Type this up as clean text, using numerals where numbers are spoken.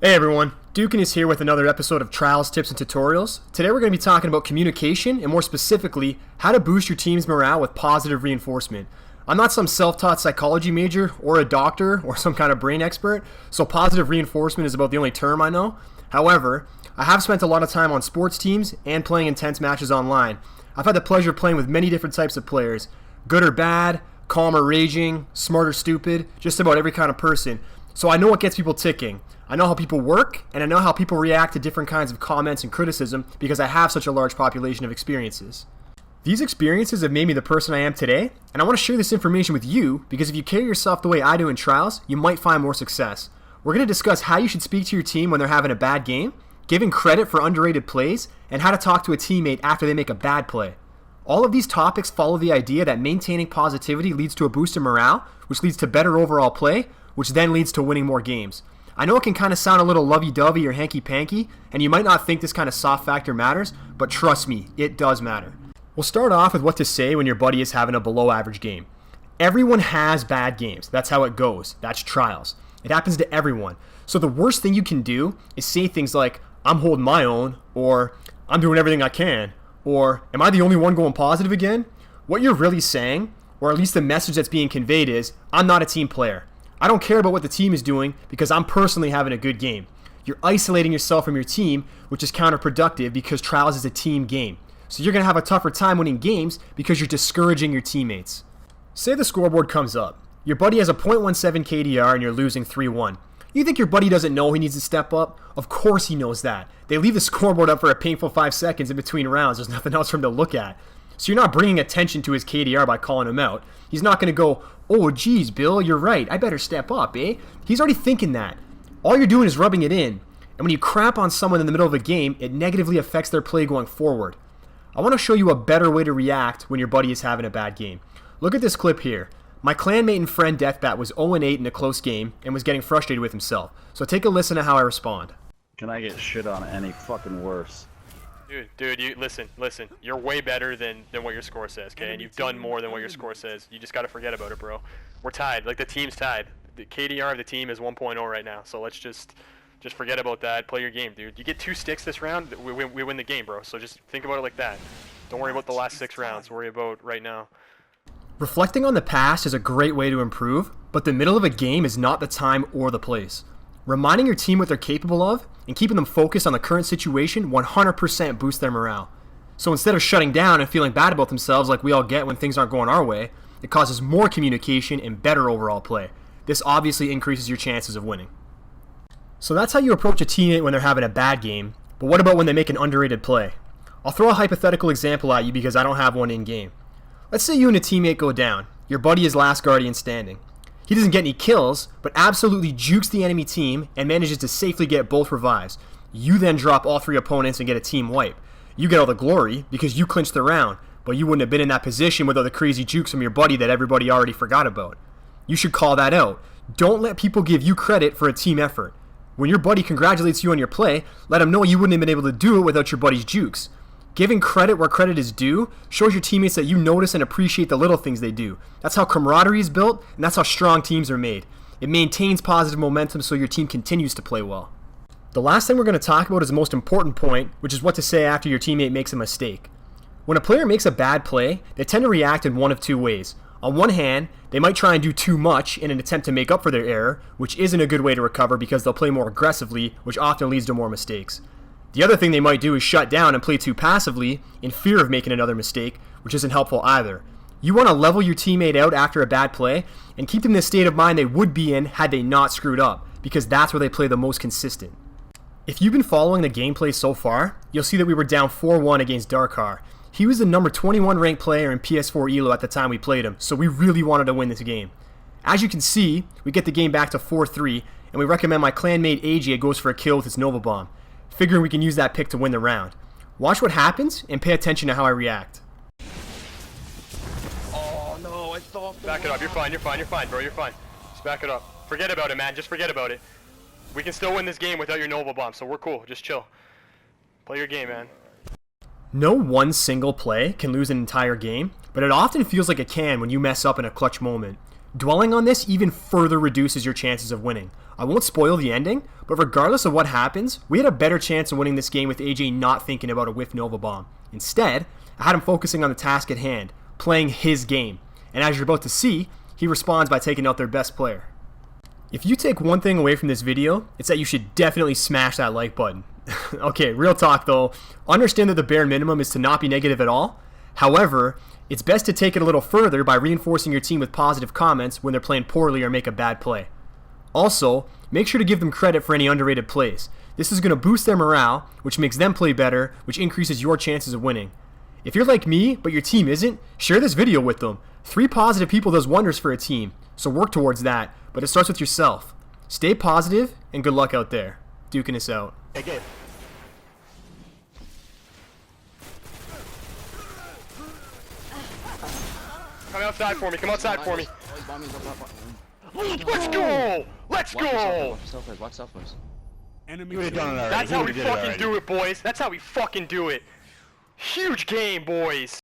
Hey everyone, Dukaness here with another episode of Trials, Tips, and Tutorials. Today we're going to be talking about communication and more specifically, how to boost your team's morale with positive reinforcement. I'm not some self-taught psychology major or a doctor or some kind of brain expert, so positive reinforcement is about the only term I know. However, I have spent a lot of time on sports teams and playing intense matches online. I've had the pleasure of playing with many different types of players, good or bad, calm or raging, smart or stupid, just about every kind of person. So I know what gets people ticking. I know how people work, and I know how people react to different kinds of comments and criticism because I have such a large population of experiences. These experiences have made me the person I am today, and I want to share this information with you because if you carry yourself the way I do in trials, you might find more success. We're going to discuss how you should speak to your team when they're having a bad game, giving credit for underrated plays, and how to talk to a teammate after they make a bad play. All of these topics follow the idea that maintaining positivity leads to a boost in morale, which leads to better overall play, which then leads to winning more games. I know it can kind of sound a little lovey-dovey or hanky-panky, and you might not think this kind of soft factor matters, but trust me, it does matter. We'll start off with what to say when your buddy is having a below-average game. Everyone has bad games. That's how it goes. That's trials. It happens to everyone. So the worst thing you can do is say things like, I'm holding my own, or I'm doing everything I can, or am I the only one going positive again? What you're really saying, or at least the message that's being conveyed is, I'm not a team player. I don't care about what the team is doing because I'm personally having a good game. You're isolating yourself from your team, which is counterproductive because trials is a team game. So you're going to have a tougher time winning games because you're discouraging your teammates. Say the scoreboard comes up. Your buddy has a .17 KDR and you're losing 3-1. You think your buddy doesn't know he needs to step up? Of course he knows that. They leave the scoreboard up for a painful 5 seconds in between rounds. There's nothing else for him to look at. So you're not bringing attention to his KDR by calling him out. He's not going to go, oh geez, Bill, you're right. I better step up, eh? He's already thinking that. All you're doing is rubbing it in. And when you crap on someone in the middle of a game, it negatively affects their play going forward. I want to show you a better way to react when your buddy is having a bad game. Look at this clip here. My clanmate and friend Deathbat was 0-8 in a close game and was getting frustrated with himself. So take a listen to how I respond. Can I get shit on any fucking worse? Dude, you listen. You're way better than what your score says, okay? And you've done more than what your score says. You just got to forget about it, bro. We're tied. Like, the team's tied. The KDR of the team is 1.0 right now. So let's just forget about that. Play your game, dude. You get 2 sticks this round, we win the game, bro. So just think about it like that. Don't worry about the last 6 rounds. Worry about right now. Reflecting on the past is a great way to improve, but the middle of a game is not the time or the place. Reminding your team what they're capable of and keeping them focused on the current situation 100% boosts their morale. So instead of shutting down and feeling bad about themselves like we all get when things aren't going our way, it causes more communication and better overall play. This obviously increases your chances of winning. So that's how you approach a teammate when they're having a bad game, but what about when they make an underrated play? I'll throw a hypothetical example at you because I don't have one in game. Let's say you and a teammate go down. Your buddy is last guardian standing. He doesn't get any kills, but absolutely jukes the enemy team and manages to safely get both revives. You then drop all 3 opponents and get a team wipe. You get all the glory because you clinched the round, but you wouldn't have been in that position without the crazy jukes from your buddy that everybody already forgot about. You should call that out. Don't let people give you credit for a team effort. When your buddy congratulates you on your play, let him know you wouldn't have been able to do it without your buddy's jukes. Giving credit where credit is due shows your teammates that you notice and appreciate the little things they do. That's how camaraderie is built, and that's how strong teams are made. It maintains positive momentum so your team continues to play well. The last thing we're going to talk about is the most important point, which is what to say after your teammate makes a mistake. When a player makes a bad play, they tend to react in one of 2 ways. On one hand, they might try and do too much in an attempt to make up for their error, which isn't a good way to recover because they'll play more aggressively, which often leads to more mistakes. The other thing they might do is shut down and play too passively in fear of making another mistake, which isn't helpful either. You want to level your teammate out after a bad play and keep them in the state of mind they would be in had they not screwed up, because that's where they play the most consistent. If you've been following the gameplay so far, you'll see that we were down 4-1 against Darkar. He was the number 21 ranked player in PS4 ELO at the time we played him, so we really wanted to win this game. As you can see, we get the game back to 4-3, and we recommend my clanmate AJ goes for a kill with his Nova Bomb, figuring we can use that pick to win the round. Watch what happens and pay attention to how I react. Oh no, I thought. Back it up. You're fine, bro. You're fine. Just back it up. Forget about it, man. Just forget about it. We can still win this game without your Nova Bomb, so we're cool. Just chill. Play your game, man. No one single play can lose an entire game, but it often feels like it can when you mess up in a clutch moment. Dwelling on this even further reduces your chances of winning. I won't spoil the ending, but regardless of what happens, we had a better chance of winning this game with AJ not thinking about a whiff Nova Bomb. Instead, I had him focusing on the task at hand, playing his game. And as you're about to see, he responds by taking out their best player. If you take one thing away from this video, it's that you should definitely smash that like button. Okay, real talk though. Understand that the bare minimum is to not be negative at all. However, it's best to take it a little further by reinforcing your team with positive comments when they're playing poorly or make a bad play. Also, make sure to give them credit for any underrated plays. This is going to boost their morale, which makes them play better, which increases your chances of winning. If you're like me, but your team isn't, share this video with them. 3 positive people does wonders for a team, so work towards that, but it starts with yourself. Stay positive, and good luck out there. Dukaness out. Hey, Gabe. Come outside for me. Come outside for me. Let's go! Let's go! Watch self first. You would have done it already. That's how we fucking do it, boys. That's how we fucking do it. Huge game, boys.